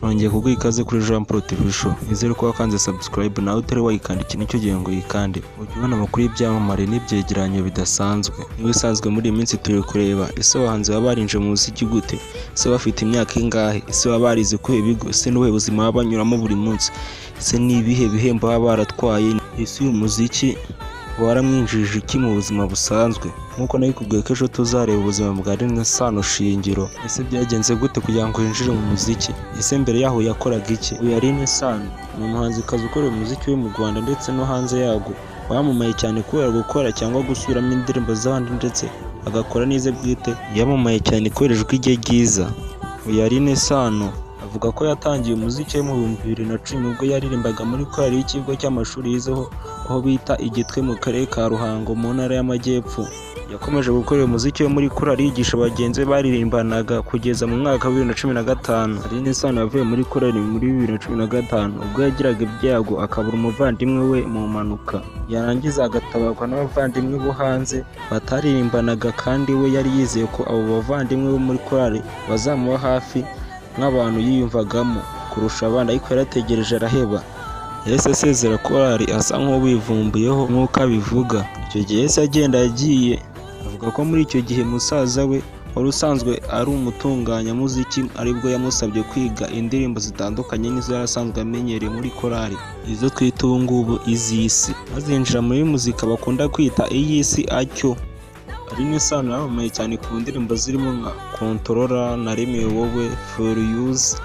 nongeye kuguha ikaze kuri Jean Pro TV Show. Nizere ko wakanze subscribe nawe utari wayikanda nicyo gihe ngo yikande. Ujye ubona amakuru y'ibyamamare n'ibyegeranyo bidasanzwe. Ibisanzwe muri iyi minsi turi kureba ese abahanzi baba barinje mu muziki gute, ese bafite imyaka ingahe, ese baba barize ku ibigo, ese n'ubuhe buzima baba banyuramo buri munsi, ese ni ibihe bihembo baba baratwaye, ese uyu muziki waramwinjije iki mu buzima busanzwe. Nkuko nabikubwiye ko ejo tuzareba ubuzima bwa Renaissance Shingiro. Ese byagenze gute kugira ngo yinjire mu muziki, ese mbere yaho yakoraga iki. Uyu Renaissance ni umuhanzikazi ukorera umuziki we mu Rwanda ndetse no hanze yarwo, wamamaye cyane kubera gukora cyangwa gusubiramo indirimbo z'abandi ndetse agakora n'ize bwite. Yamamaye cyane kubera ijwi rye ryiza. Uyu Renaissance avuga ko yatangiye umuziki we mu 2010 ubwo yaririmbaga muri korali y'ikigo cy'amashuri yizeho aho bita Igitwe mu karere ka Ruhango mu ntara y'Amajyepfo. Yakomeje gukorera umuziki we muri korali yigisha bagenzi be baririmbanaga kugeza mu mwaka wa 2015. Renaissance yavuye muri korali muri 2015 ubwo yagiraga ibyago akabura umuvandimwe we mu mpanuka, yarangiza agatabarwa n'abavandimwe bo hanze bataririmbanaga, kandi we yari yizeye ko abo bavandimwe bo muri korali bazamuba hafi nk'abantu yiyumvagamo kurusha abandi, ariko yarategereje araheba. Yahise asezera korali asa nk'uwivumbuyeho nk'uko abivuga. Icyo gihe yahise agenda yagiye avuga ko muri icyo gihe musaza we wari usanzwe ari umutunganyamuziki aribwo yamusabye kwiga indirimbo zitandukanye n'izo yari asanzwe amenyereye muri korali, izo twita ubu ngubu iz'isi, azinjira muri muzika bakunda kwita iy'isi atyo. Renaissance yamamaye cyane ku ndirimbo zirimo nka Controller, Naremewe Wowe, For You's,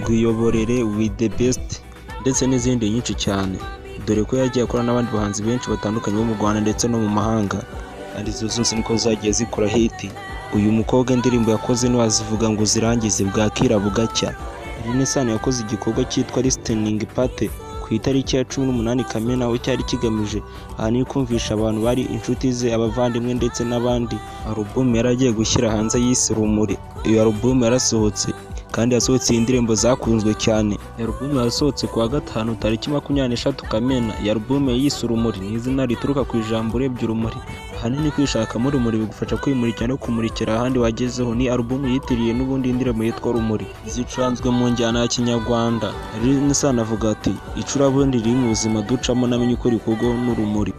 Rwiyoborere, With The Best ndetse n'izindi nyinshi cyane, dore ko yagiye akora n'abandi bahanzi benshi batandukanye bo mu Rwanda ndetse no mu mahanga, arizo zose niko zagiye zikora hiti. Uyu mukobwa indirimbo yakoze ntiwazivuga ngo zirangize bwakira bugacya. Renaissance yakoze igikorwa cyitwa Listening Party ku itariki ya 18 Kamena, aho cyari kigamije ahanini kumvisha abantu bari inshuti ze, abavandimwe ndetse n'abandi album yaragiye gushyira hanze yise Rumuri. Iyo album yarasohotse kandi yasohotse indirimbo zakunzwe cyane. Iyo album yasohotse ku wa gatanu tariki 23 Kamena. Iyo album yise Rumuri ni izina rituruka ku ijambo urebye urumuri, ahanini kwishakamo urumuri bigufasha kwimurikira no kumurikira ahandi wagezeho. Ni album yitiriye n'ubundi indirimbo yitwa Rumuri zicuranzwe mu njyana ya Kinyarwanda. Renaissance avuga ati icurabundi riri mu buzima ducamo namenye uko rikorwa n'urumuri.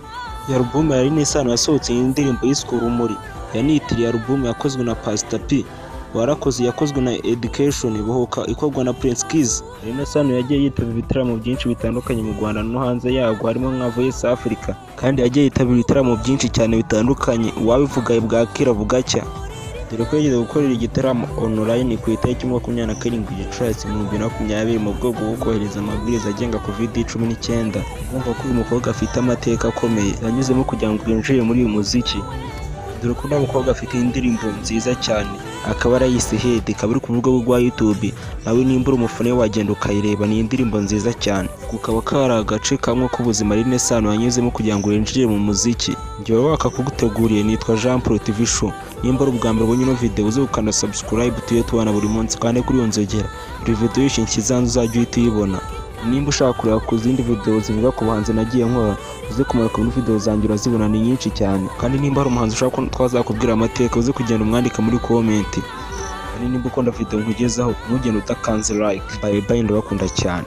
Iyo album ya Renaissance yasohotse indirimbo yiswe Rumuri yanitiriye album yakozwe na Pastor P warakoze, yakozwe na Education Bohoka ikorwa na Prince Kiss. Renaissance yagiye yitabira ibitaramo byinshi bitandukanye mu Rwanda no hanze yarwo harimo nka Voice Africa, kandi yagiye yitabira ibitaramo byinshi cyane bitandukanye uwabivuga bwakira bugacya, dore ko yagiye gukorera igitaramo online ku itariki 27 Gicurasi 2020 mu bwego bwo kohereza amabwiriza agenga COVID-19. Kumva ko uyu mukobwa afite amateka akomeye yanyuzemo kugira ngo yinjire muri uyu muziki, dore ko n'umukobwa afite indirimbo nziza cyane akaba arayise Head, ikaba iri ku rubuga rwa YouTube, nawe nimba uri umufana we wagenda ukayireba. Ni indirimbo nziza cyane, kukaba kari agace kamwe k'ubuzima Renaissance yanyuzemo kugira ngo yinjire mu muziki. Njye wakakuguteguriye nitwa Jean Pro TV Show. Nimba ari ubwa mbere ubonye ino video uze ukanda subscribe tuye tubana buri munsi, kandi kuri iyo nzogera buri video yishinkiza uzajya uhita uyibona. Nimba ushaka kureba ku zindi video zivuga ku bahanzi nagiye nkora uze kumara ku video zanjye urazibona, ni nyinshi cyane. Kandi nimba hari umuhanzi ushaka ko twazakubwira amateka uze kugenda umwandika muri comment. Kandi nimba ukunda video nkugezaho ntugende utakanze like. Bye bye, ndabakunda cyane.